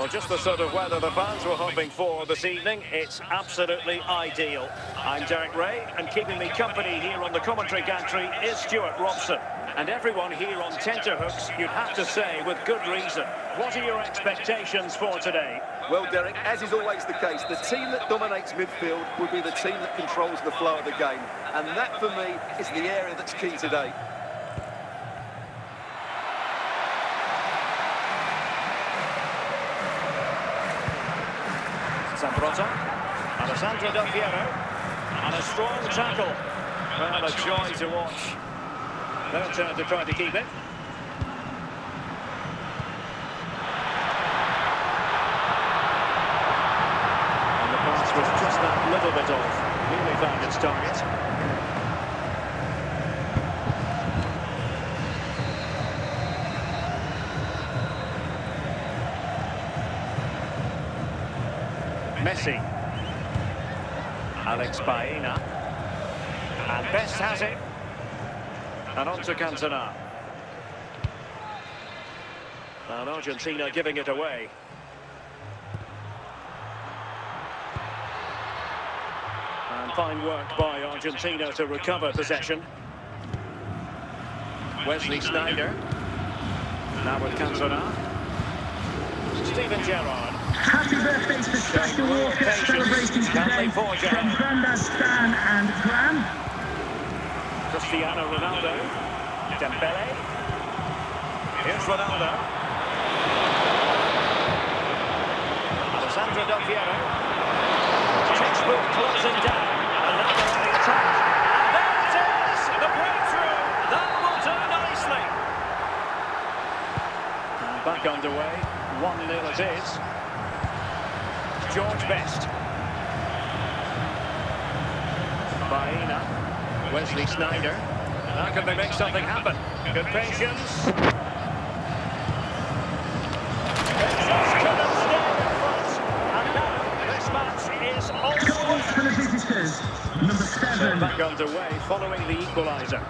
Well, just the sort of weather the fans were hoping for this evening. It's absolutely ideal. I'm Derek Ray, and keeping me company here on the commentary gantry is Stuart Robson. And everyone here on tenterhooks, you'd have to say, with good reason. What are your expectations for today? Well, Derek, as is always the case, the team that dominates midfield will be the team that controls the flow of the game. And that, for me, is the area that's key today. Zambrota, Alessandro Del Piero, and a strong tackle. Well, a joy to watch. Their turn to try to keep it. And the pass was just that little bit off. Nearly found its target. Messi, Alex Baena, and Best has it, and on to Cantona. And Argentina giving it away. And fine work by Argentina to recover possession. Wesley Sneijder, now with Cantona. Steven Gerrard. Happy birthday to the Special Walker celebrating today from Grandad Stan and Gran. Cristiano Ronaldo. Dembele. Here's Ronaldo. Alessandro Del Piero. Textbook closing down. And now they're on the attack. And there it is! The breakthrough! That will do nicely. And back underway. 1-0 it is. George Best. Baena. Wesley Sneijder. How can they make something happen? Good patience. They just couldn't stay in front. And now this match is all Goals for the visitors. Number 7. back underway following the equaliser.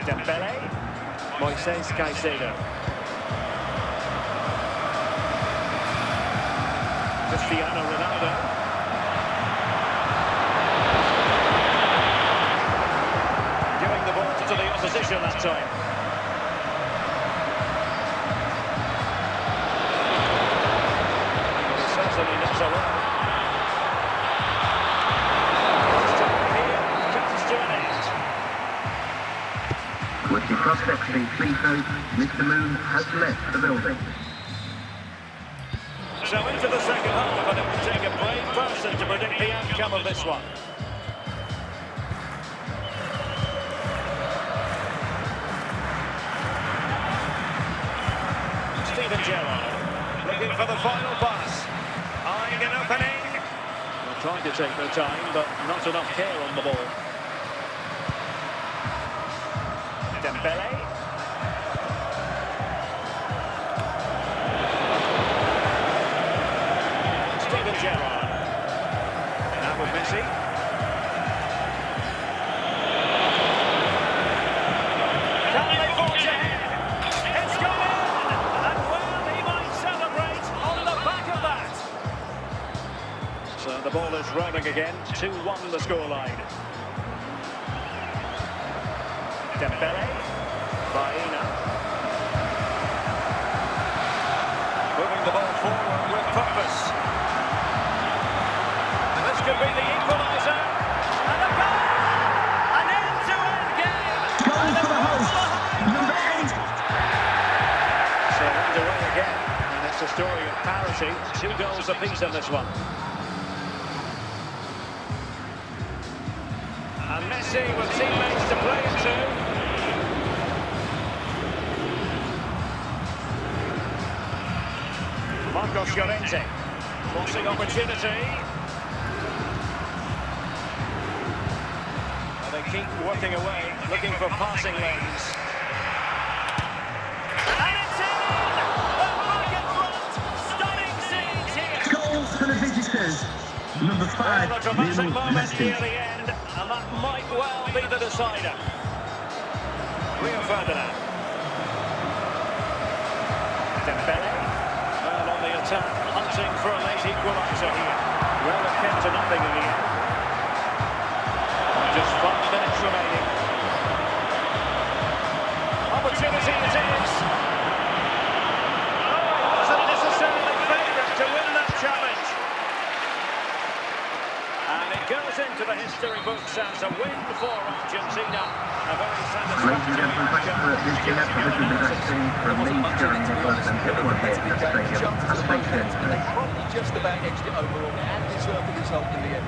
Dembele. Moises Caicedo. Cristiano Ronaldo. Giving the ball to the opposition that time. Well, he's certainly not alone. His time here comes to an end. With the prospects being please note, Mr. Moon has left the building. So into the second half, and it will take a brave person to predict the outcome of this one. Steven Gerrard looking for the final pass. Eyeing an opening. They're trying to take their time, but not enough care on the ball. Dembele. Gerrard. Now with Messi. Can they forge ahead? It's gone in! And well, he might celebrate on the back of that. So the ball is rolling again. 2-1 the scoreline. Dembele. Baena. Moving the ball forward with purpose. Could be the equaliser, and a goal! An end-to-end game! Goal for the host, number 8. So underway again, and it's a story of parity. 2 goals apiece in this one. And Messi with teammates to play into. Marcos Llorente, crossing opportunity. They keep working away, looking for passing lanes. And it's in! They're back in front! Stunning scenes here! Goals for the visitors. Number 5, Well, a dramatic Lionel moment Messi. near the end, and that might well be the decider. Rio Ferdinand. Dembele. Well, on the attack, hunting for a late equaliser here. Well, it came to nothing in the end. Just 5 minutes remaining. Opportunity it is. Oh, he wasn't necessarily favourite to win that challenge. And it goes into the history books as a win for Argentina. A very satisfactory They probably just about edged it overall and deserved the result in the end.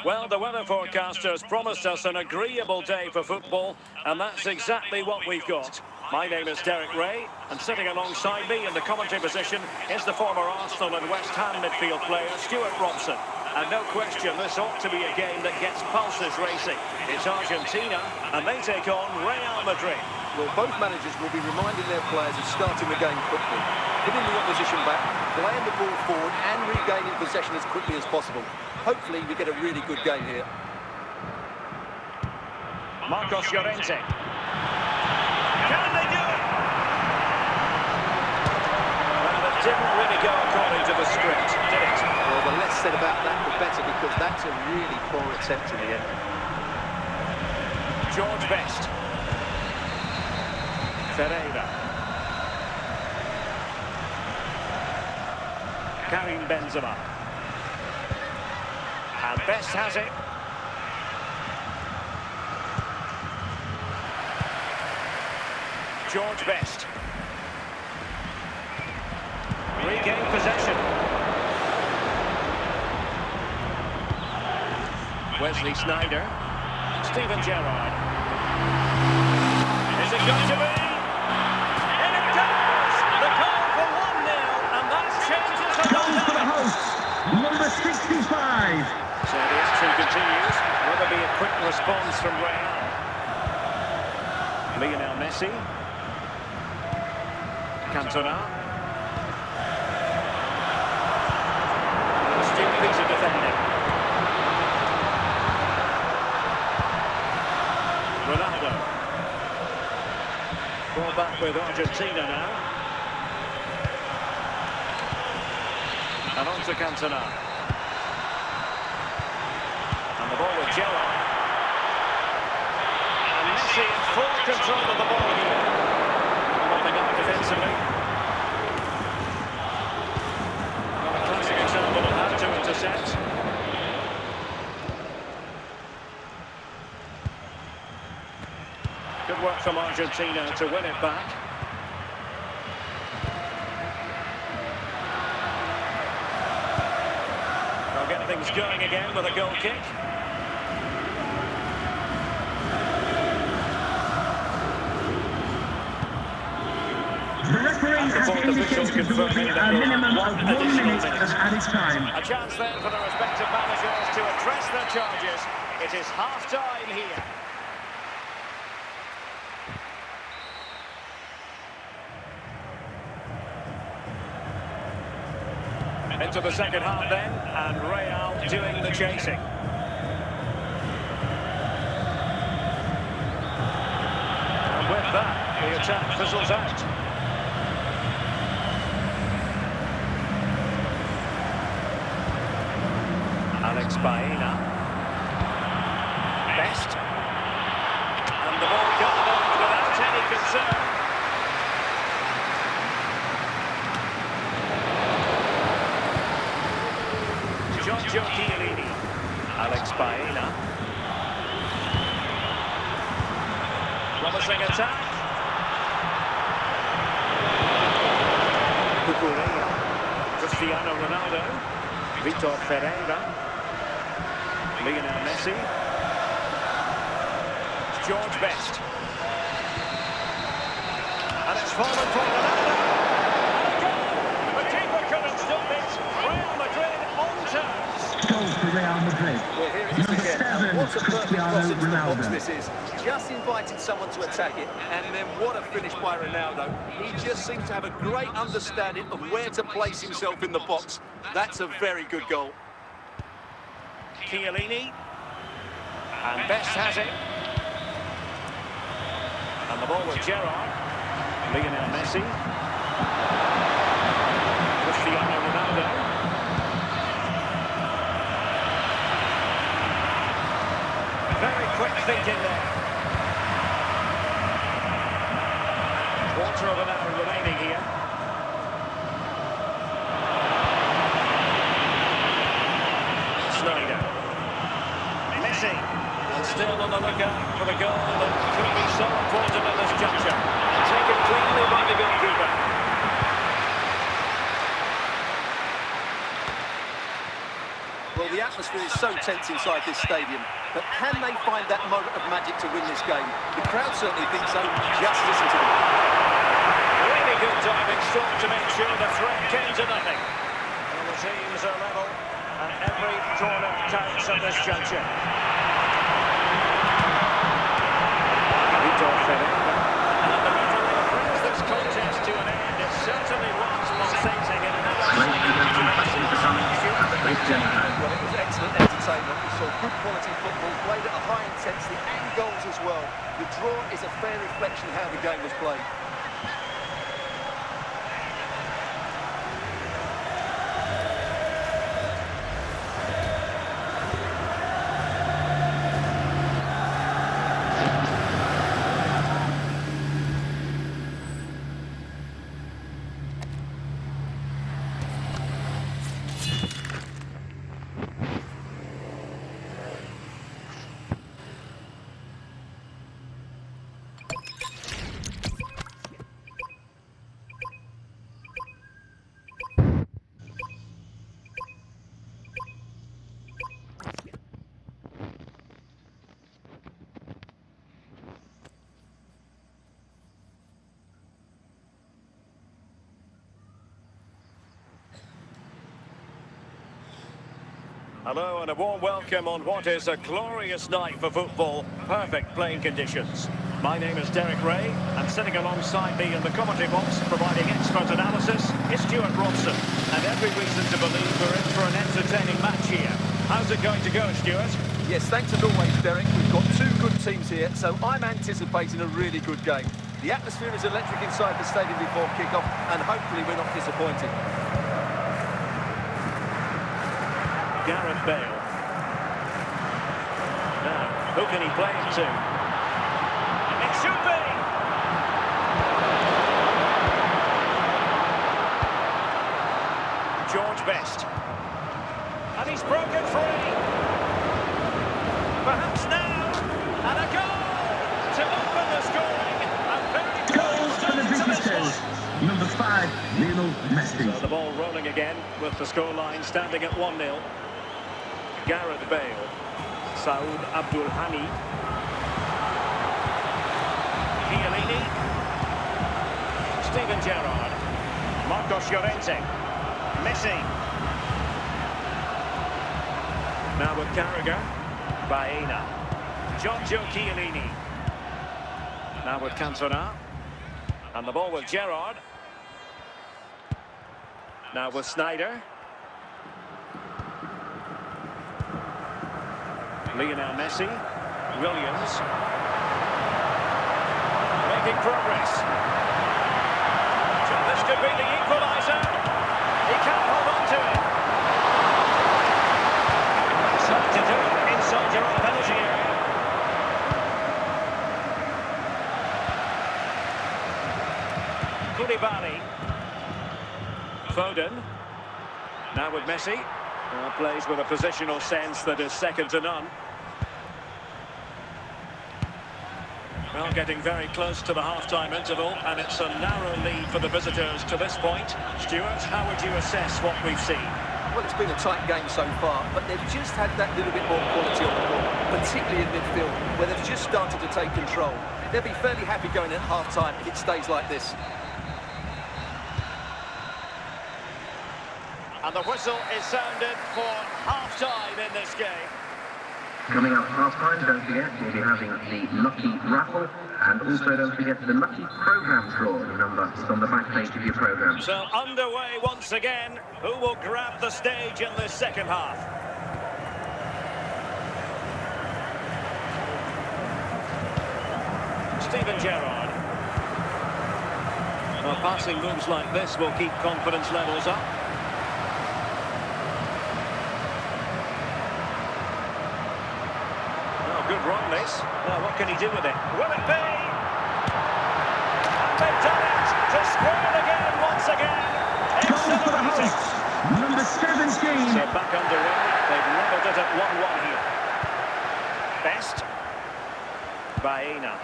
Well, the weather forecasters promised us an agreeable day for football, and that's exactly what we've got. My name is Derek Ray, and sitting alongside me in the commentary position is the former Arsenal and West Ham midfield player, Stuart Robson. And no question, this ought to be a game that gets pulses racing. It's Argentina, and they take on Real Madrid. Well, both managers will be reminding their players of starting the game quickly, hitting the opposition back, playing the ball forward and regaining possession as quickly as possible. Hopefully we get a really good game here. Marcos Llorente. Can they do it? Well, it didn't really go according to the script, did it? Well, the less said about that, the better, because that's a really poor attempt in the end. George Best. Ferreira. Karim Benzema. And Best has it. George Best. Regain possession. Wesley Sneijder. Steven Gerrard. Is it going to be? And it goes! The goal for 1-0, and that changes a lot. For the hosts, number 65. So the action continues. Will there be a quick response from Real? Lionel Messi. Cantona. Still piece of defending. Ronaldo. Ball back with Argentina now. And on to Cantona. And the ball with Gerrard. And Messi in full control of the ball here. Mopping up defensively. Well, a classic example of how to intercept. Good work from Argentina to win it back. They'll get things going again with a goal kick. The referee has indicated there will be a minimum of 1 minute of added time. A chance then for the respective managers to address their charges. It is half-time here. Into the second half then, and Real doing the chasing. And with that, the attack fizzles out. Alex Baena. Best. Giorgio Chiellini. Alex Baena. Promising attack. Cucurella. Cristiano Ronaldo. Vitor Ferreira. Lionel Messi. George Best. And it's fallen for Ronaldo. The keeper couldn't stop it. Real Madrid on terms. Goal for Real Madrid. Well, here it is Number again. 7, What a perfect Cristiano cross into the box Ronaldo. this is. Just invited someone to attack it, and then what a finish by Ronaldo. He just seems to have a great understanding of where to place himself in the box. That's a very good goal. Chiellini. And Best has it. And the ball with Gerrard. Lionel Messi. Cristiano Ronaldo. Very quick thinking there. Quarter of an hour remaining here. Snyder. Messi. And still on the lookout for the goal that could be so important at this juncture. Taken cleanly by the goalkeeper. Well, the atmosphere is so tense inside this stadium, but can they find that moment of magic to win this game? The crowd certainly think so. Just listen to them. Really good diving stroke to make sure the threat came to nothing. Well, the teams are level, and every corner counts at this juncture. Vitor Ferreira. And the referee brings this contest to an end. It certainly was pulsating and Ladies and gentlemen, thank you for coming. Please join us. Well, it was excellent entertainment. We saw good quality football, played at a high intensity and goals as well. The draw is a fair reflection of how the game was played. Hello and a warm welcome on what is a glorious night for football. Perfect playing conditions. My name is Derek Ray, and sitting alongside me in the commentary box, providing expert analysis, is Stuart Robson. And every reason to believe we're in for an entertaining match here. How's it going to go, Stuart? Yes, thanks as always, Derek. We've got two good teams here, so I'm anticipating a really good game. The atmosphere is electric inside the stadium before kick-off, and hopefully we're not disappointed. Gareth Bale. Now, who can he play it to? It should be! George Best. And he's broken free. Perhaps now. And a goal to open the scoring. A very Goals for the visitors. Number 5, Lionel Messi. So the ball rolling again with the scoreline standing at 1-0. Gareth Bale, Saud Abdul Hani, Chiellini, Steven Gerrard, Marcos Llorente, Messi. Now with Carragher, Baena, Giorgio Chiellini. Now with Cantona, and the ball with Gerrard. Now with Snyder. Lionel Messi, Williams, making progress. So this could be the equaliser. He can't hold on to it. Something to do inside your own penalty area. Koulibaly, Foden, now with Messi. Plays with a positional sense that is second to none. Well, getting very close to the half-time interval, and it's a narrow lead for the visitors to this point. Stuart, how would you assess what we've seen? Well, it's been a tight game so far, but they've just had that little bit more quality on the ball, particularly in midfield, where they've just started to take control. They'll be fairly happy going at half-time if it stays like this. And the whistle is sounded for half-time in this game. Coming up half-time, don't forget, we'll be having the Lucky Raffle, and also don't forget the Lucky Programme draw. Remember, it's on the back page of your programme. So underway once again. Who will grab the stage in this second half? Steven Gerrard. Well, passing moves like this will keep confidence levels up. Good run, this. Now, what can he do with it? Will it be? And they've done it to square again, once again. Exhilarating. Number 17. So back underway. They've leveled it at 1-1 here. Best. Baena.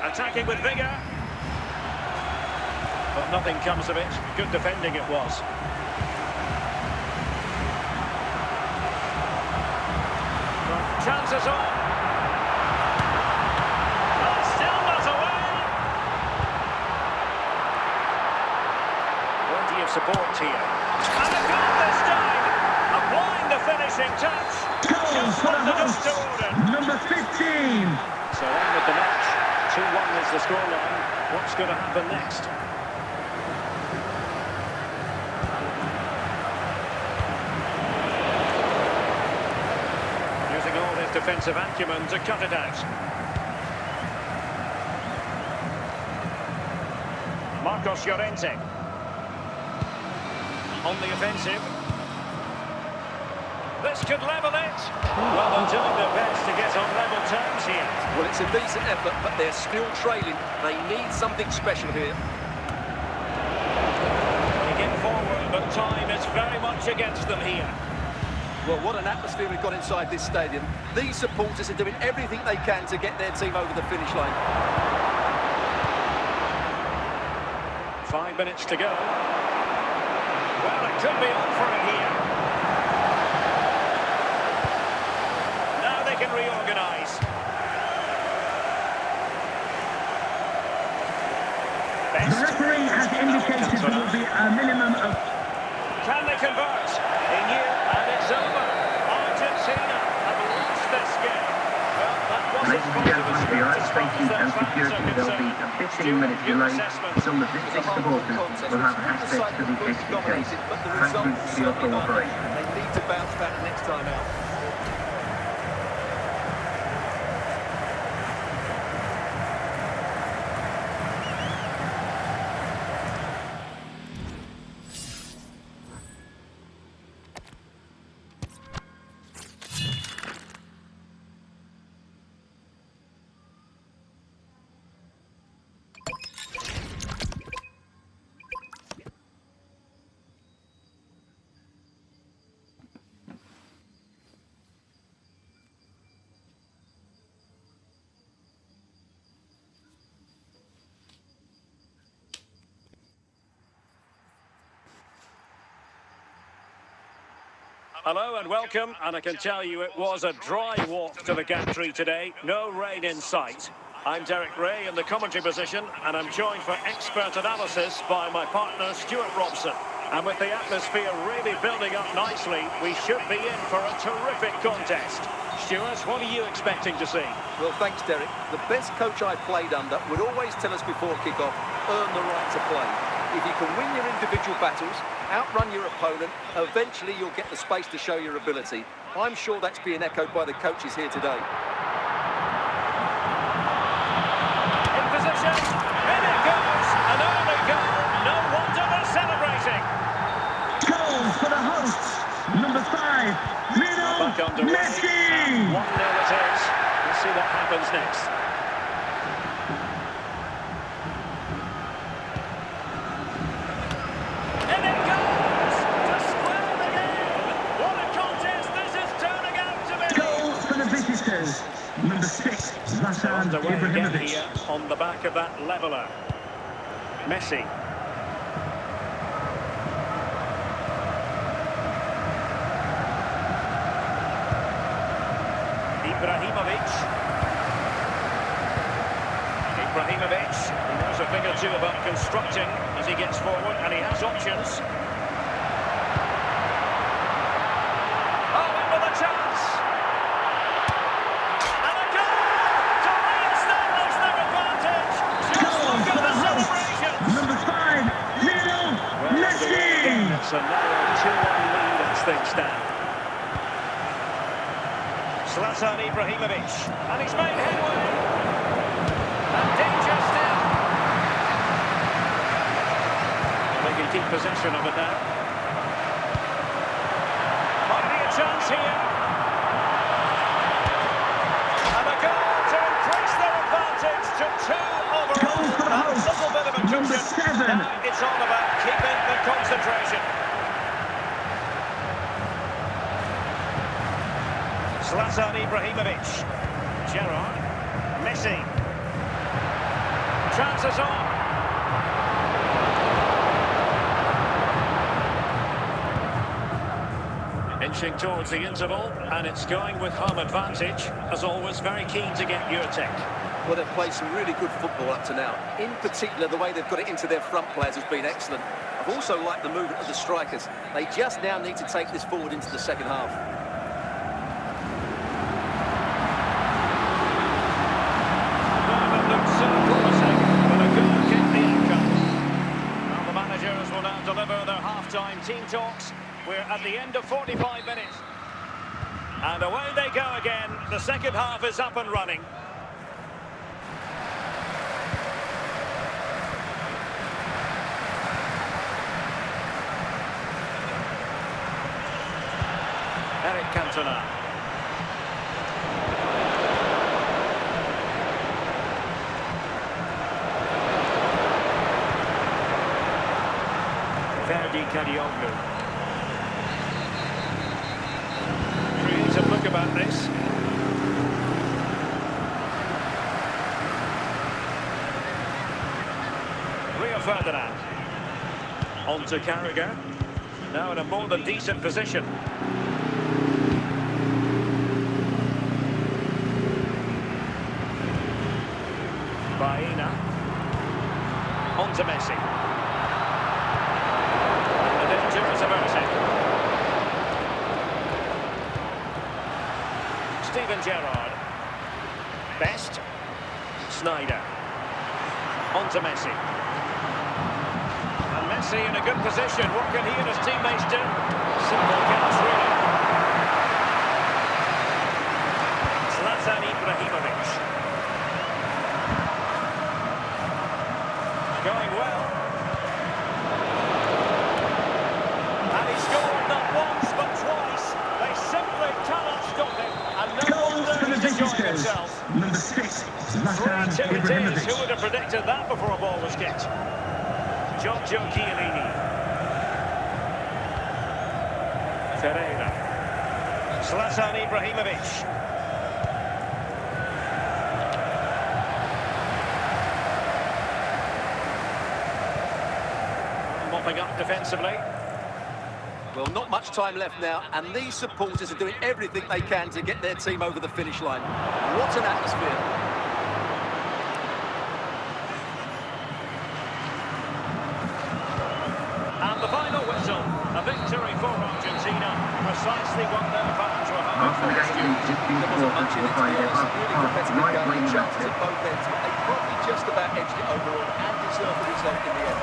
Attacking with vigour. But nothing comes of it. Good defending it was. Chances on. Oh, still not away. Plenty of support here. And a goal this time. Applying the finishing touch. Just what the host ordered. Number 15. So on with the match. 2-1 is the scoreline. What's going to happen next? Defensive acumen to cut it out. Marcos Llorente on the offensive. This could level it. Well, they're doing their best to get on level terms here. Well, it's a decent effort, but they're still trailing. They need something special here. They get forward, but time is very much against them here. Well, what an atmosphere we've got inside this stadium. These supporters are doing everything they can to get their team over the finish line. 5 minutes to go. Well, it could be on for it here. Now they can reorganise. The referee has indicated there will be a minimum of... Can they convert? In here, and it's over. Argentina have lost this game. Well, that wasn't Ladies and gentlemen, for your own safety and security, there will be a 15-minute delay until the withThis supporters will have access to the exit gate. Thank you for your cooperation. They need to bounce back next time out. Hello and welcome, and I can tell you it was a dry walk to the gantry today, no rain in sight. I'm Derek Ray in the commentary position, and I'm joined for expert analysis by my partner Stuart Robson. And with the atmosphere really building up nicely, we should be in for a terrific contest. Stuart, what are you expecting to see? Well, thanks, Derek. The best coach I played under would always tell us before kick-off, earn the right to play. If you can win your individual battles, outrun your opponent, eventually you'll get the space to show your ability. I'm sure that's being echoed by the coaches here today. In position, in it goes, an early goal, no wonder they're celebrating. Goal for the hosts. Number 5, Back underway. Messi. 1-0 it is. Let's see what happens next. Number 6, Zlatan Underway again Ibrahimovic. here on the back of that leveller. Messi. Ibrahimovic. Ibrahimovic, he knows a thing or two about constructing as he gets forward, and he has options. Oh, in with a chance! And a goal to re-establish their advantage! Just look at the celebrations! Number 5, Lionel Messi. It's a narrow 2-1 lead as things stand. Zlatan Ibrahimovic, and he's made headway. And danger still. They can keep possession of it now. Might be a chance here. And a goal to increase their advantage to 2 overall. A little bit of a Number cushion. 7. Now it's all about keeping the concentration. Zlatan Ibrahimovic. Gerrard. Messi. Chances on. Inching towards the interval, and it's going with home advantage. As always, very keen to get your take. Well, they've played some really good football up to now. In particular, the way they've got it into their front players has been excellent. I've also liked the movement of the strikers. They just now need to take this forward into the second half. Deliver their half-time team talks. We're at the end of 45 minutes. And away they go again. The second half is up and running. Eric Cantona. Kadioglu. Creative look about this. Rio Ferdinand. On to Carragher. Now in a more than decent position. Baena. On to Messi. Steven Gerrard. Best. Snyder. On to Messi. And Messi in a good position. What can he and his teammates do? Simple catch, really. Zlatan Ibrahimovic. Going well. And he scored not once but twice. They simply cannot stop him. And no wonder he's enjoying himself. Number 6, Zlatan 3-2 it is. Ibrahimovic. Who would have predicted that before a ball was kicked? Giorgio Chiellini. Ferreira. Zlatan Ibrahimovic. Mopping up defensively. Well, not much time left now, and these supporters are doing everything they can to get their team over the finish line. What an atmosphere. And the final whistle, a victory for Argentina, precisely what their fans were hoping for. There wasn't much in it, to be honest. Really competitive game, chances at both ends, but they probably just about edged it overall and deserved the result in the end.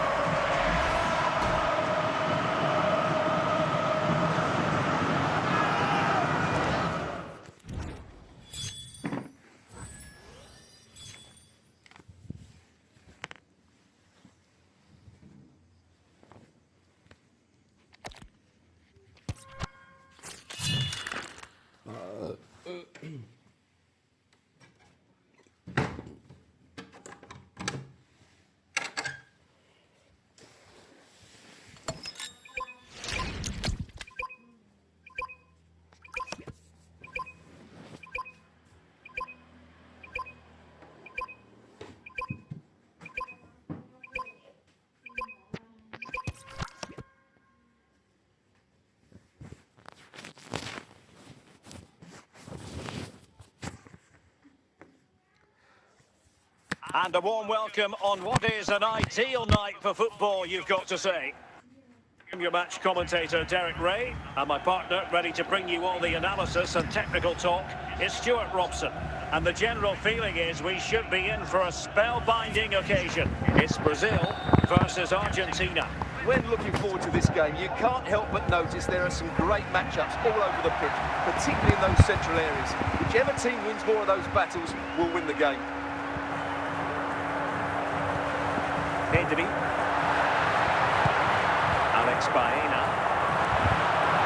And a warm welcome on what is an ideal night for football, you've got to say. I'm your match commentator, Derek Ray, and my partner, ready to bring you all the analysis and technical talk, is Stuart Robson. And the general feeling is we should be in for a spellbinding occasion. It's Brazil versus Argentina. When looking forward to this game, you can't help but notice there are some great matchups all over the pitch, particularly in those central areas. Whichever team wins more of those battles will win the game. Pedri. Alex Baena.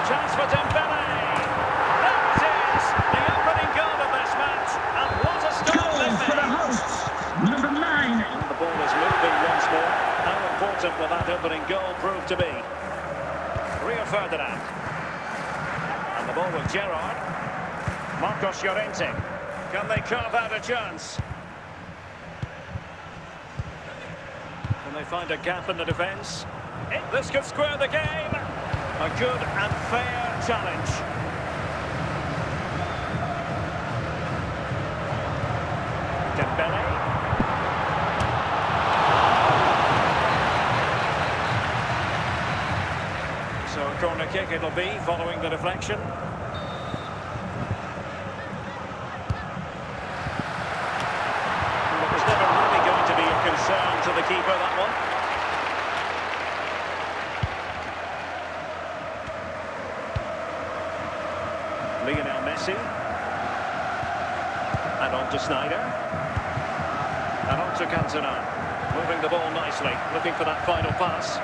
Chance for Dembele. That is the opening goal of this match. And what a start they've For the made. hosts, number 9. The ball is moving once more. How important will that opening goal prove to be? Rio Ferdinand. And the ball with Gerrard. Marcos Llorente. Can they carve out a chance? Can they find a gap in the defence? This could square the game. A good and fair challenge. Dembele. So a corner kick it'll be following the deflection. It was never really going to be a concern to the keeper, that one. Lionel Messi. And on to Snyder. And on to Cantona. Moving the ball nicely, looking for that final pass.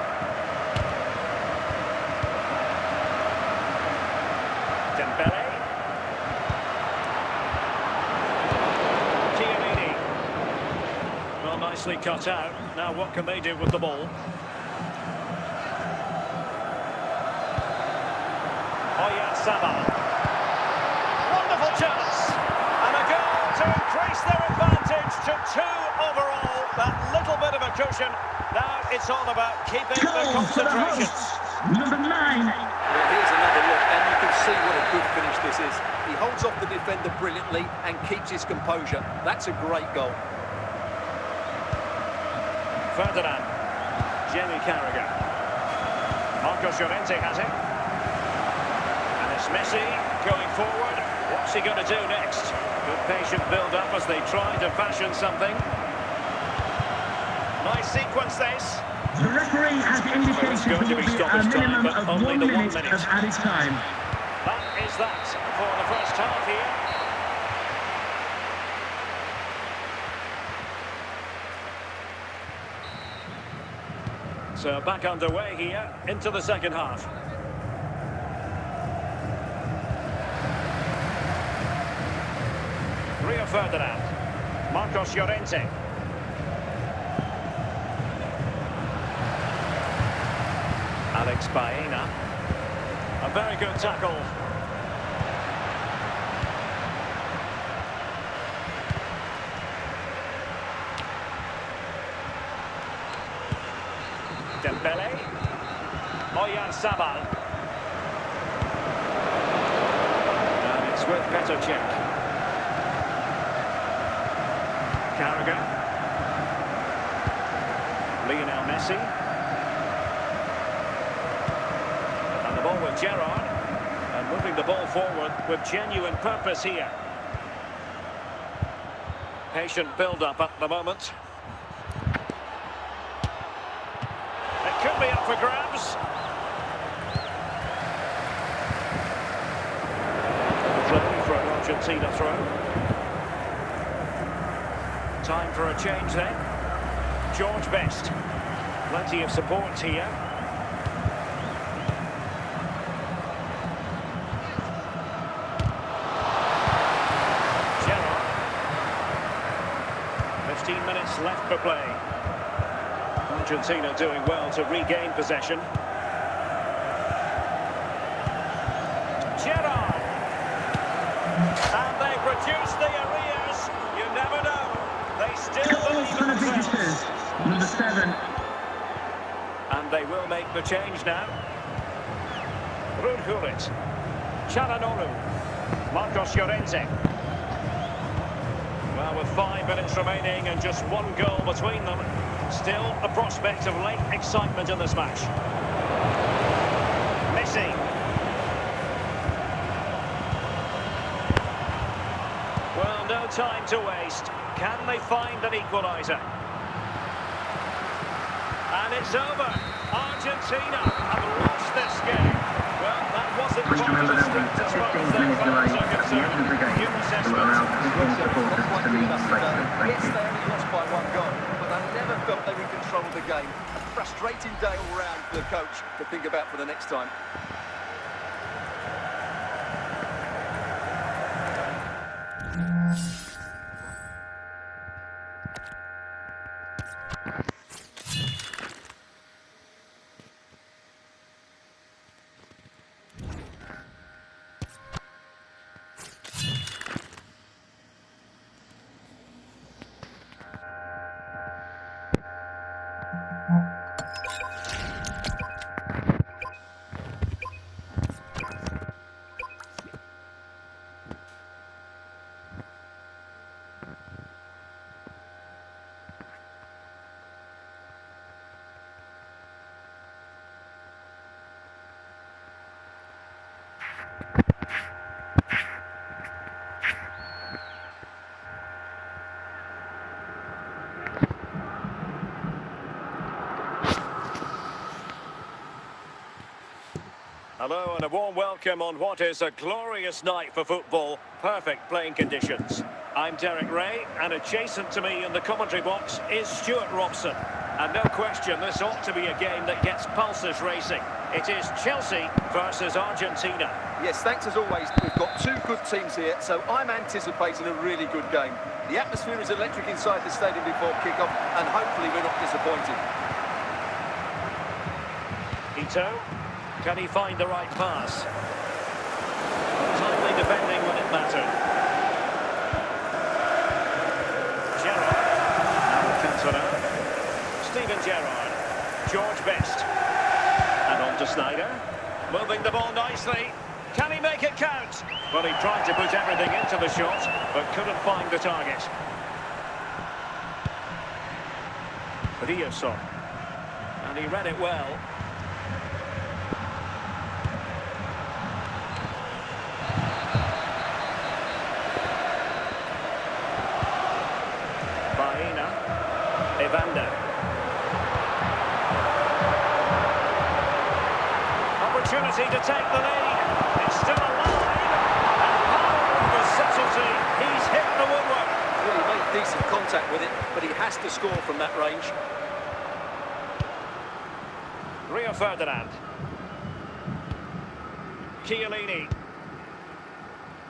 Dembele. Chiellini. Well, nicely cut out. Now what can they do with the ball? Oyarzabal. Wonderful chance. And a goal to increase their advantage to 2 overall. That little bit of a cushion. Now it's all about keeping the Goal for the concentration. hosts, number 9. Well, here's another look, and you can see what a good finish this is. He holds off the defender brilliantly and keeps his composure. That's a great goal. Ferdinand. Jamie Carragher. Marcos Llorente has it. And it's Messi going forward. What's he going to do next? Good patient build-up as they try to fashion something. Nice sequence, this. The referee has indicated there will be a minimum of 1 minute of added time. That is that for the first half here. So back underway here into the second half. Rio Ferdinand. Marcos Llorente. Alex Baena. A very good tackle. Dembele. Oyarzabal. And it's with Petr Cech. Carragher. Lionel Messi. And the ball with Gerrard. And moving the ball forward with genuine purpose here. Patient build-up at the moment. It could be up for grabs. Play for an Argentina throw. Time for a change then. George Best. Plenty of support here. Gerrard. 15 minutes left for play. Argentina doing well to regain possession. Gerrard. And they've reduced the arrears. You never know. They still Goal for the believe in visitors, themselves. number 7. And they will make the change now. Rudhulit. Çalhanoğlu. Marcos Llorente. Well, Now with 5 minutes remaining and just one goal between them, still a prospect of late excitement in this match. Messi. Well, no time to waste. Can they find an equaliser? And it's over. Argentina have lost this game. Well, that wasn't Please remember that the 15-minute delay at the end of the game will allow visiting supporters to leave safely. Thank Yes, you. they only lost by one goal, but they never felt they were in control of the game. A frustrating day all round for the coach to think about for the next time. Hello and a warm welcome on what is a glorious night for football. Perfect playing conditions. I'm Derek Ray, and adjacent to me in the commentary box is Stuart Robson. And no question, this ought to be a game that gets pulses racing. It is Chelsea versus Argentina. Yes, thanks as always. We've got two good teams here, so I'm anticipating a really good game. The atmosphere is electric inside the stadium before kick-off, and hopefully we're not disappointed. Ito. Can he find the right pass? Timely defending when it mattered. Gerrard. Now with Cantona. Steven Gerrard. George Best. And on to Snyder. Moving the ball nicely. Can he make it count? Well, he tried to put everything into the shot, but couldn't find the target. Rio. And he read it well. Evander. Opportunity to take the lead. It's still alive. And power over subtlety. He's hit the woodwork. Well, he made decent contact with it, but he has to score from that range. Rio Ferdinand. Chiellini.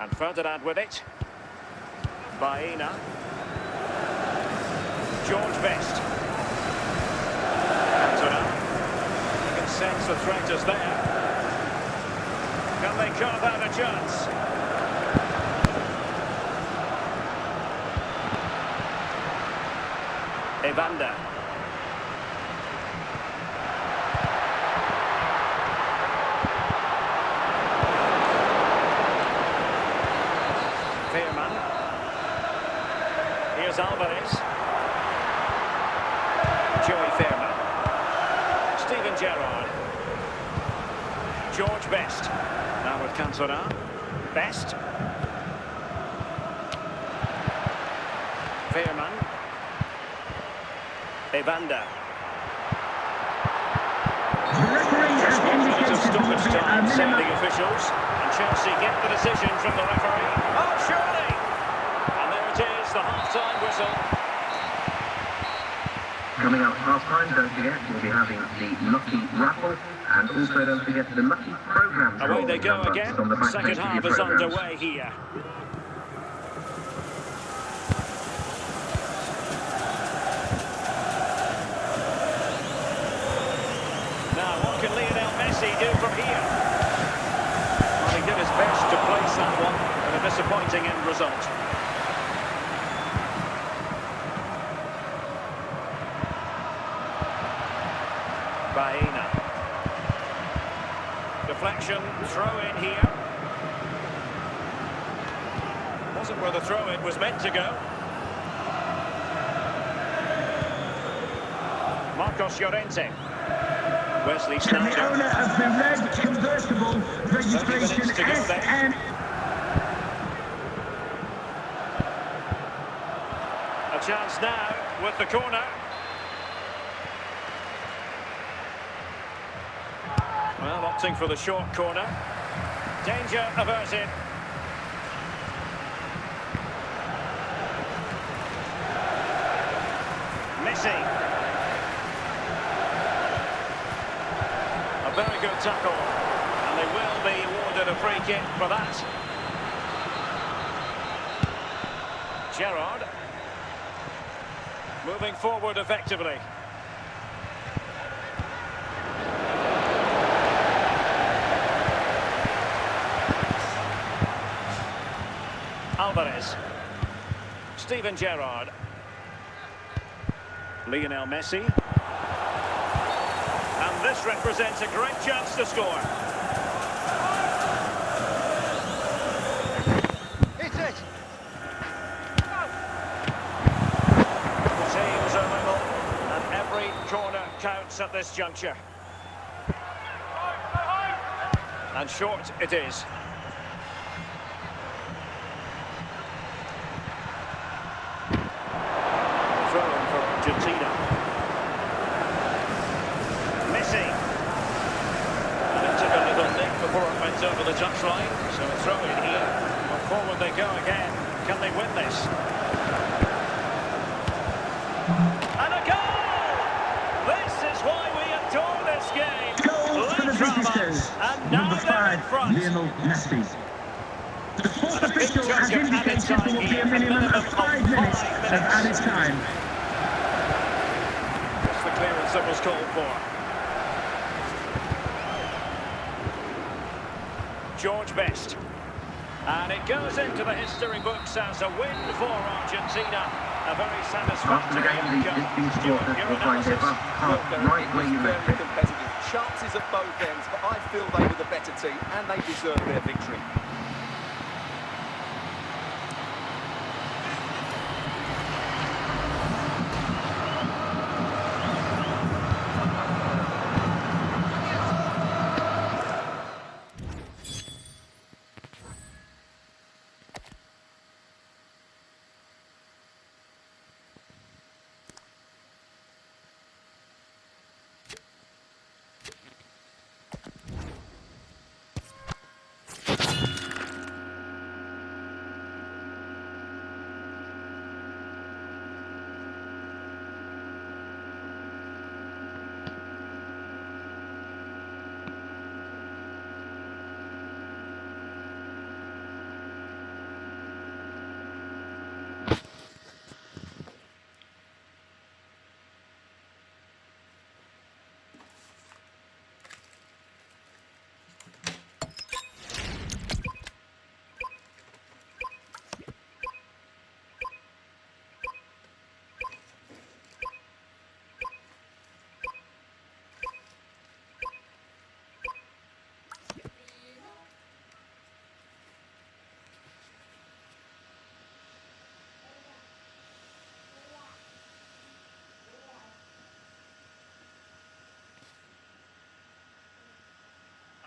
And Ferdinand with it. Baena. George Best. Cantona. You can sense the threat is there. Can they carve out a chance? Evander. Veerman. Here's Alvarez. Joey Veerman. Steven Gerrard. George Best. Now with Cantona. Best. Veerman. Evander. To stoppage time, say the officials. And Chelsea get the decision from the referee. Oh, surely! And there it is, the half-time whistle. Coming up half-time, don't forget, we'll be having the Lucky Raffle, and also don't forget the Lucky Programme. Away they go again. Second half is underway here. Now, what can Lionel Messi do from here? Well, he did his best to place that one, and a disappointing end result. Baena. Deflection, throw in here. Wasn't where the throw in was meant to go. Marcos Llorente. Wesley Can the Sneijder. owner of the red convertible registration SN... A chance now with the corner. Well, opting for the short corner. Danger averted. Messi. A very good tackle. And they will be awarded a free kick for that. Gerrard. Moving forward effectively. Alvarez. Steven Gerrard. Lionel Messi. And this represents a great chance to score. Hit it! The teams are level, and every corner counts at this juncture. And short it is. Throw-in for Argentina. Messi. And it took a little nick before it went over the touchline. So a throw-in here. Well, forward they go again. Can they win this? And a goal! This is why we adore this game. Goal for the visitors. And now Number they're in 5, front. Lionel Messi. The fourth official has indicated there will be a minimum of 5 minutes of added time. That's the clearance that was called for. George Best. And it goes into the history books as a win for Argentina. A very After the satisfactory game, the outcome. dispute Stuart, supporters your will find their analysis. right where you Very left it. competitive. Chances at both ends, but I feel they were the better team and they deserve their victory.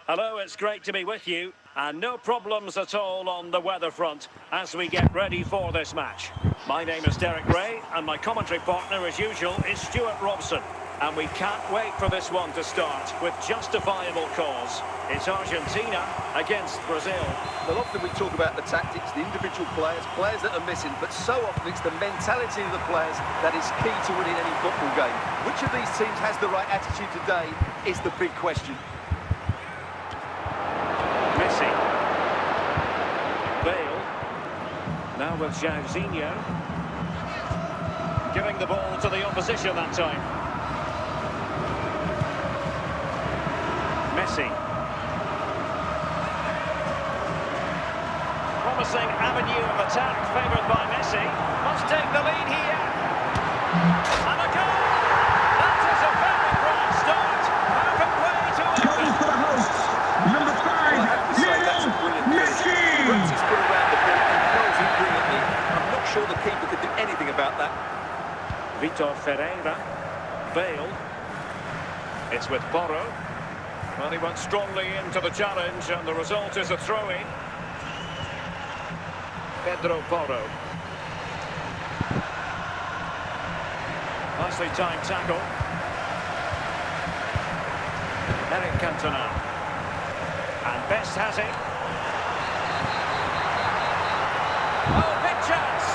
Hello, it's great to be with you. And no problems at all on the weather front as we get ready for this match. My name is Derek Ray, and my commentary partner, as usual, is Stuart Robson. And we can't wait for this one to start with justifiable cause. It's Argentina against Brazil. Well, often we talk about the tactics, the individual players, players that are missing, but so often it's the mentality of the players that is key to winning any football game. Which of these teams has the right attitude today is the big question. Messi. Bale. Now with Jairzinho. Giving the ball to the opposition that time. Messi. Promising avenue of attack favoured by Messi. Must take the lead here. And a goal! That is a very bright start. Perfect way to Goal open. for the hosts. Number 5, Lionel Messi. Runs his foot around the ball and throws it brilliantly. I'm not sure the keeper could do anything about that. Vitor Ferreira. Bale. It's with Porro. Well, he went strongly into the challenge, and the result is a throw-in. Pedro Porro. Nicely timed tackle. Eric Cantona. And Best has it. Oh, big chance!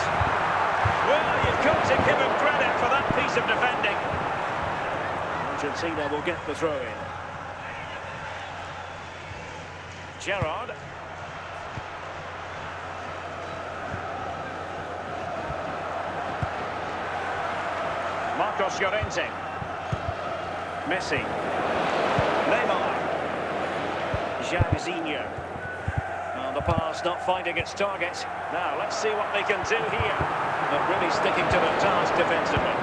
Well, you've got to give him credit for that piece of defending. Argentina will get the throw-in. Gerrard. Marcos Llorente. Messi. Neymar. Jairzinho. Well, the pass not finding its target. Now, let's see what they can do here. But really sticking to their task defensively.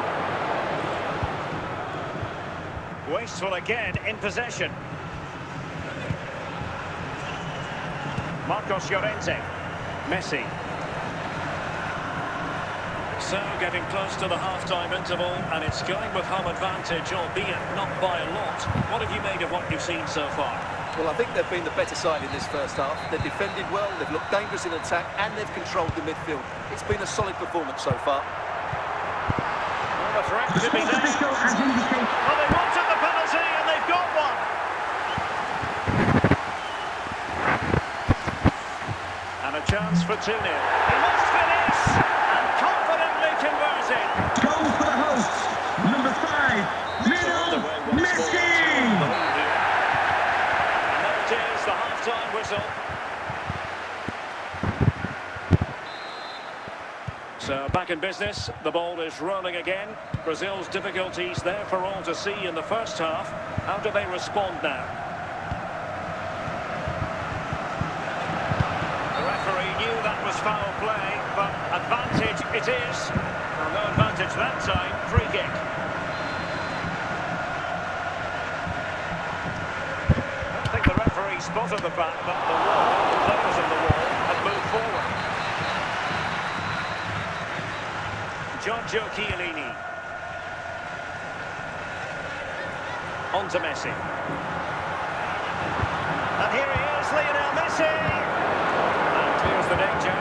Wasteful again in possession. Marcos Llorente. Messi. So, getting close to the half-time interval, and it's going with home advantage, albeit not by a lot. What have you made of what you've seen so far? Well, I think they've been the better side in this first half. They've defended well, they've looked dangerous in attack, and they've controlled the midfield. It's been a solid performance so far. Well, the threat to be there. Well, they wanted the penalty, and they've got one. And a chance for 2-0. He must finish, and confidently converted. Goal for the hosts. Number 5, Lionel Messi. And there it is, the half-time whistle. So back in business, the ball is rolling again. Brazil's difficulties there for all to see in the first half. How do they respond now? The referee knew that was foul play, but advantage it is. Well, no advantage that time, free kick. I think the referee spotted the fact that the wall, the players on the wall, had moved forward. Giorgio Chiellini. On to Messi. And here he is, Lionel Messi! And clears the danger.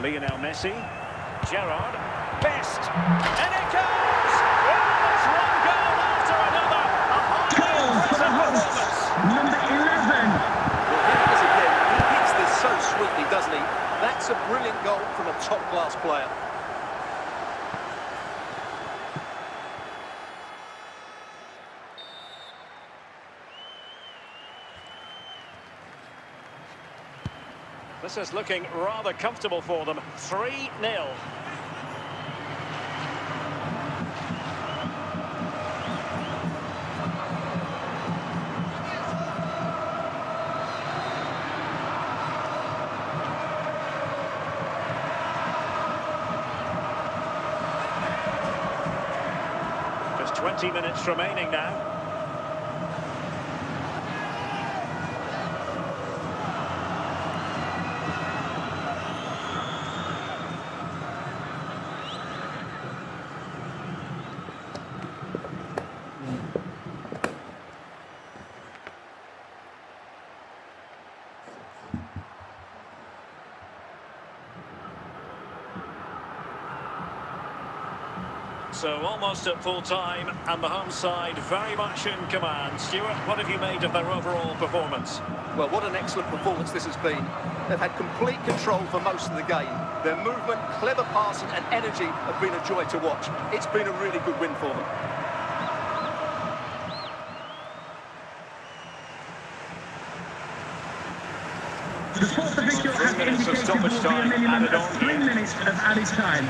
Lionel Messi. Gerrard. Best. And it goes! Well, it's one goal after another. A highly impressive performance. Number 11. He hits this so sweetly, doesn't he? That's a brilliant goal from a top-class player. This is looking rather comfortable for them. 3-0. Just 20 minutes remaining now. So almost at full time, and the home side very much in command. Stuart, what have you made of their overall performance? Well, what an excellent performance this has been. They've had complete control for most of the game. Their movement, clever passing and energy have been a joy to watch. It's been a really good win for them. The fourth official has indicated there will be a minimum of 3 minutes of added time.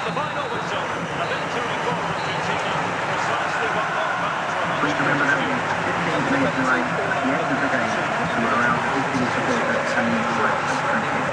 The final whistle, a victory for Argentina, precisely what more matters for Please remember that we have 15 minutes away at the end of the game to allow the visiting supporters saying the words. Thank you.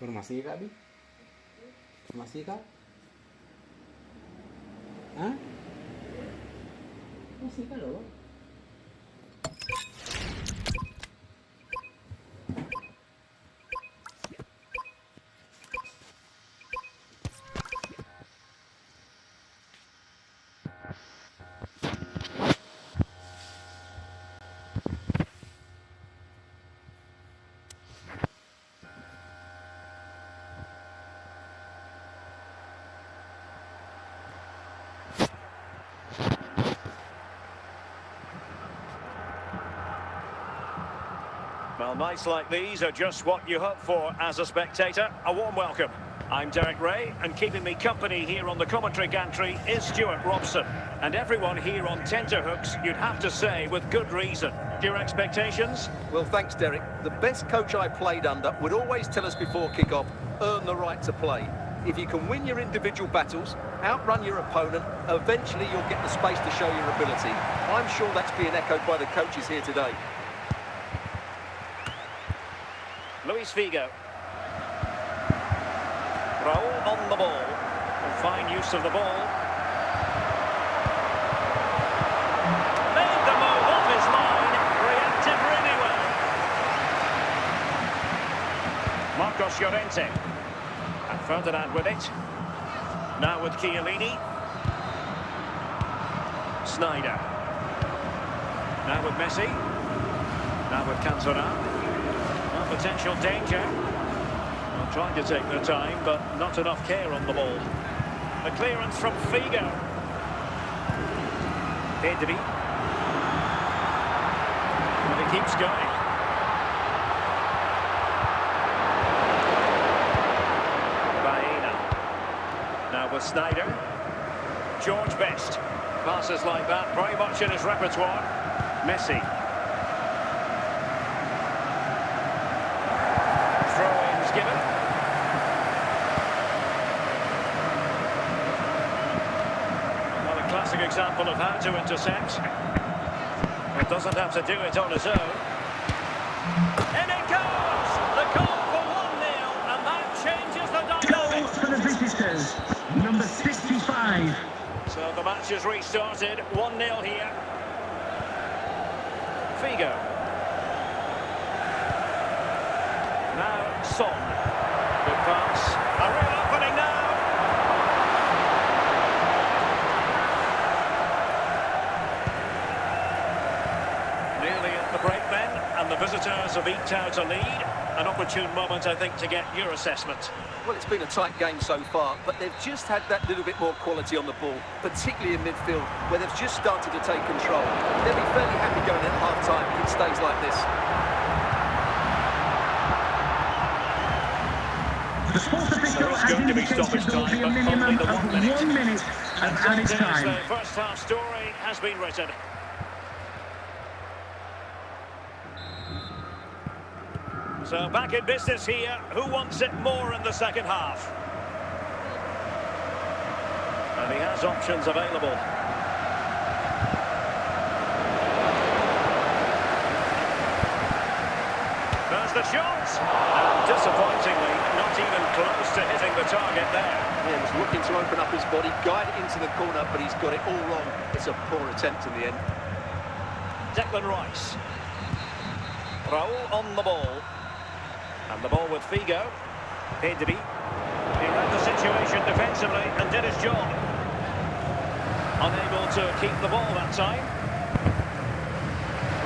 Informasi kak, Bi? Informasi kak? Hah? Informasi kak loh? Well, nights like these are just what you hope for as a spectator. A warm welcome. I'm Derek Ray, and keeping me company here on the commentary gantry is Stuart Robson. And everyone here on tenterhooks, you'd have to say, with good reason. Your expectations? Well, thanks, Derek. The best coach I played under would always tell us before kick-off, earn the right to play. If you can win your individual battles, outrun your opponent, eventually you'll get the space to show your ability. I'm sure that's being echoed by the coaches here today. Luis Figo. Raul on the ball. And fine use of the ball. Made the move off his line. Reacted really well. Marcos Llorente. And Ferdinand with it. Now with Chiellini. Snyder. Now with Messi. Now with Cantona. Potential danger. Well, trying to take their time, but not enough care on the ball. The clearance from Figo. Pedri. And he keeps going. Baena. Now with Snyder. George Best. Passes like that, very much in his repertoire. Messi. Given. Well, a classic example of how to intercept. It doesn't have to do it on his own. And it goes! The goal for 1-0, and that changes the dynamic. Goals for the visitors, number 65. So the match has restarted, 1-0 here. Figo. Son. Good pass. A real opening now. Nearly at the break then, and the visitors have eked out a lead. An opportune moment, I think, to get your assessment. Well, it's been a tight game so far, but they've just had that little bit more quality on the ball, particularly in midfield, where they've just started to take control. They'll be fairly happy going at half-time if it stays like this. The sports official has indicated there will be a minimum of 1 minute of added time. The first half story has been written. So back in business here. Who wants it more in the second half? And he has options available. There's the shot. And disappointingly, not even close to hitting the target there. Yeah, he's looking to open up his body, guide it into the corner, but he's got it all wrong. It's a poor attempt in the end. Declan Rice. Raul on the ball. And the ball with Figo. Pedri. He read the situation defensively and did his job. Unable to keep the ball that time.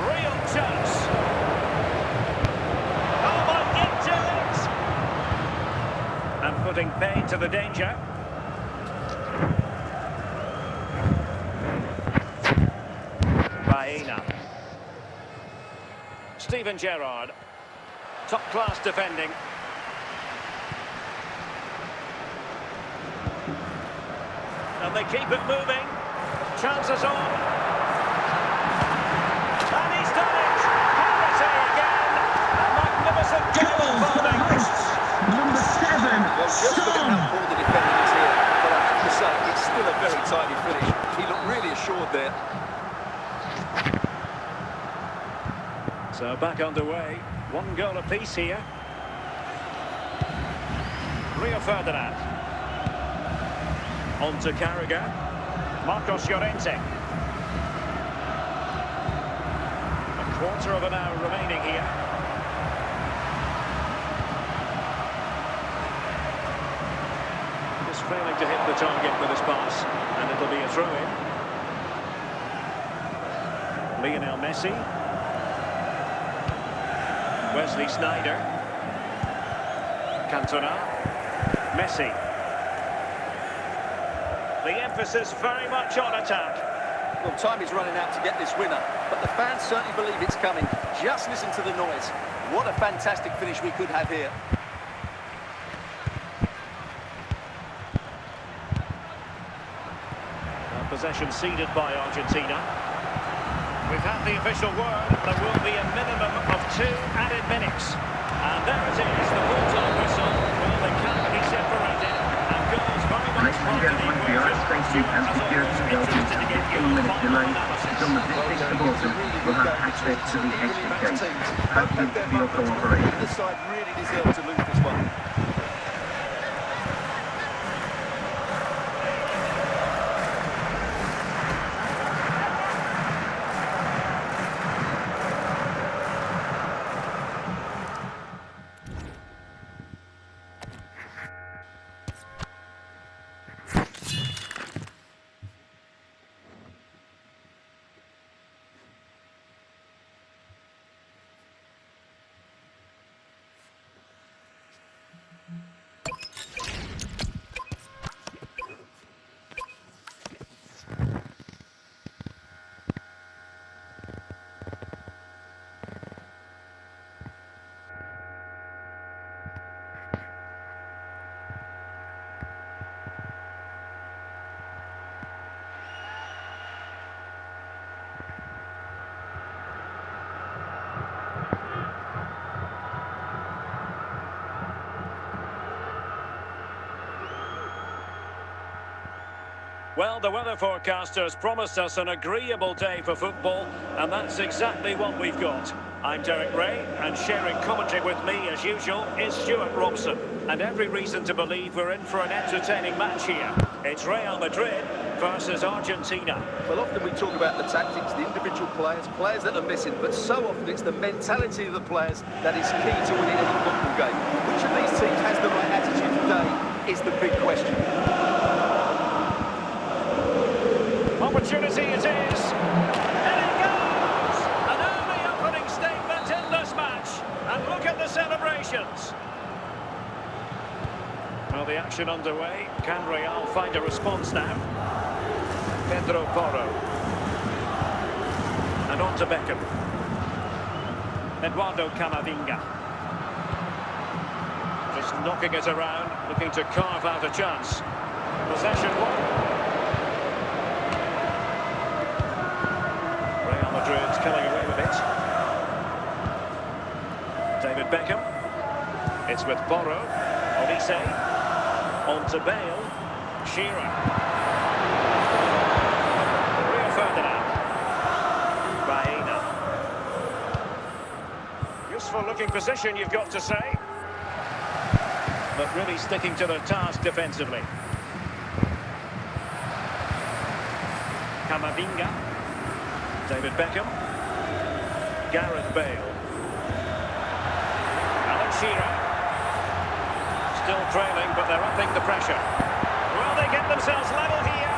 Real chance. Oh, my, into it! And putting paid to the danger. Baena. Steven Gerrard. Top-class defending. And they keep it moving. Chances on. And he's done it! Penalty again! A magnificent goal for the hosts. Number 7, Well, just look at how poor the defending is here. But I have to say, it's still a very tidy finish. He looked really assured there. So back underway. 1 goal apiece here. Rio Ferdinand. On to Carragher. Marcos Llorente. A quarter of an hour remaining here. Just failing to hit the target with his pass. And it'll be a throw-in. Lionel Messi. Wesley Sneijder. Cantona. Messi. The emphasis very much on attack. Well, time is running out to get this winner, but the fans certainly believe it's coming. Just listen to the noise. What a fantastic finish we could have here. Possession ceded by Argentina. We've had the official word. There will be a minimum of 2 added minutes. And there it is, the full-time whistle. Well, they can't be separated. And goals very much part of the equation. Stuart, as always, interested to get your final analysis. Some of the six supporters will have access to the extra gate. Thank you for your cooperation. Either side really deserve to lose this one. Well, the weather forecasters promised us an agreeable day for football, and that's exactly what we've got. I'm Derek Ray, and sharing commentary with me, as usual, is Stuart Robson. And every reason to believe we're in for an entertaining match here. It's Real Madrid versus Argentina. Well, often we talk about the tactics, the individual players that are missing, but so often it's the mentality of the players that is key to winning any football game. Which of these teams has the right attitude today is the big question. Opportunity it is. And it goes! An early opening statement in this match. And look at the celebrations. Well, the action underway. Can Real find a response now? Pedro Porro. And on to Beckham. Eduardo Camavinga. Just knocking it around, looking to carve out a chance. Possession one. Real Madrid's coming away with it. David Beckham. It's with Porro. Olise. On to Bale. Shearer. Rio Ferdinand. Baena. Useful looking position, you've got to say. But really sticking to the task defensively. Camavinga. David Beckham. Gareth Bale. Alan Shearer. Still trailing, but they're upping the pressure. Will they get themselves level here?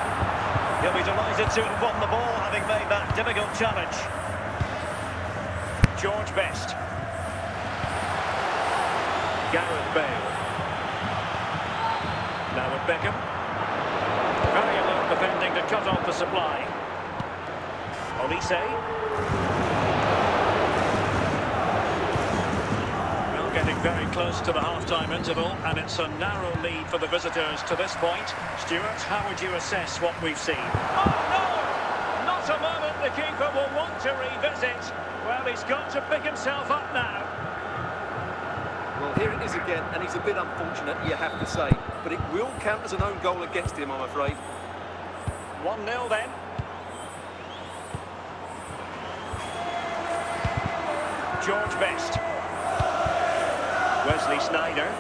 He'll be delighted to have won the ball, having made that difficult challenge. George Best. Gareth Bale. Now with Beckham. Very alert defending to cut off the supply. Olise. Getting very close to the half-time interval, and it's a narrow lead for the visitors to this point. Stuart, how would you assess what we've seen? Oh, no! Not a moment the keeper will want to revisit. Well, he's got to pick himself up now. Well, here it is again, and he's a bit unfortunate, you have to say. But it will count as an own goal against him, I'm afraid. 1-0 then. George Best. Wesley Sneijder.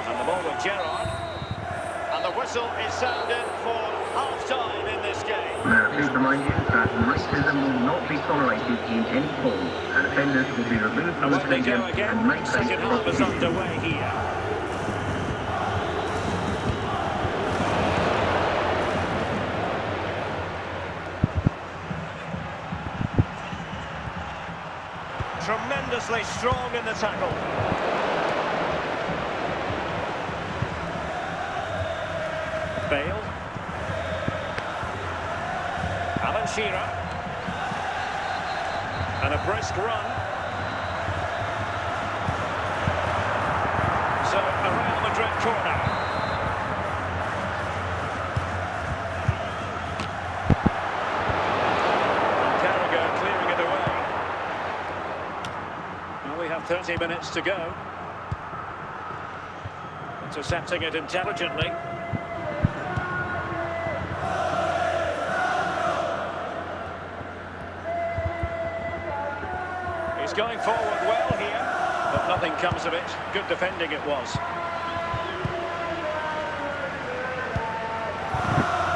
And the ball with Gerrard. And the whistle is sounded for half-time in this game. Now, please remind you that racism will not be tolerated in any form, and offenders will be removed from the Away they stadium go again. and made Second half is underway here. Tremendously strong in the tackle. Bale. Alan Shearer. And a brisk run. So, a Real Madrid corner. And Carragher clearing it away. 30 minutes to go. Intercepting it intelligently. He's going forward well here, but nothing comes of it. Good defending it was.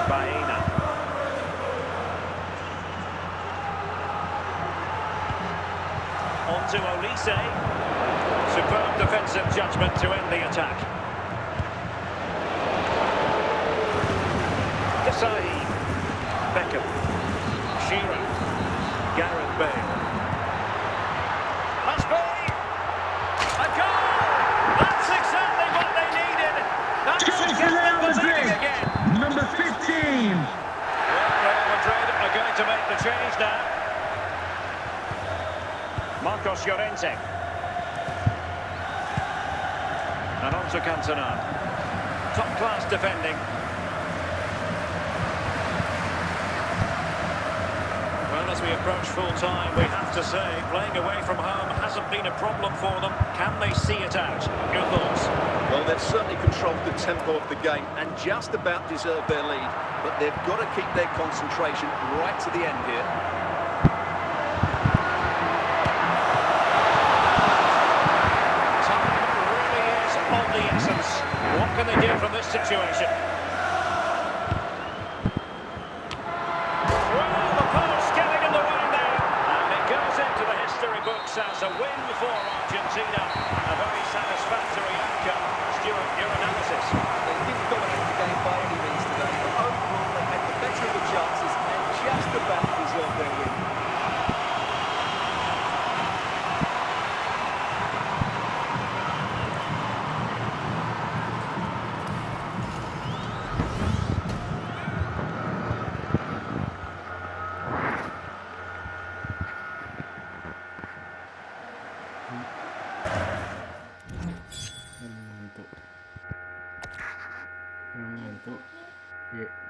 Baena. On to Olise. Superb defensive judgment to end the attack. Desai. Beckham. Shearer. Gareth Bale. Must be. A goal! That's exactly what they needed. That should get them the lead again. Number 15. Well, Real Madrid are going to make the change now. Marcos Llorente. And on to Cantona. Top-class defending. Well, as we approach full-time, we have to say, playing away from home hasn't been a problem for them. Can they see it out? Your thoughts? Well, they've certainly controlled the tempo of the game and just about deserved their lead. But they've got to keep their concentration right to the end here. Time really is of the essence. What can they do from this situation? into the history books as a win for Argentina. A very satisfactory outcome. Stuart, your analysis? They didn't dominate the game by any means today, but overall they had the better of the chances and just about deserved their win. Ngantuk. Ngantuk. Ya.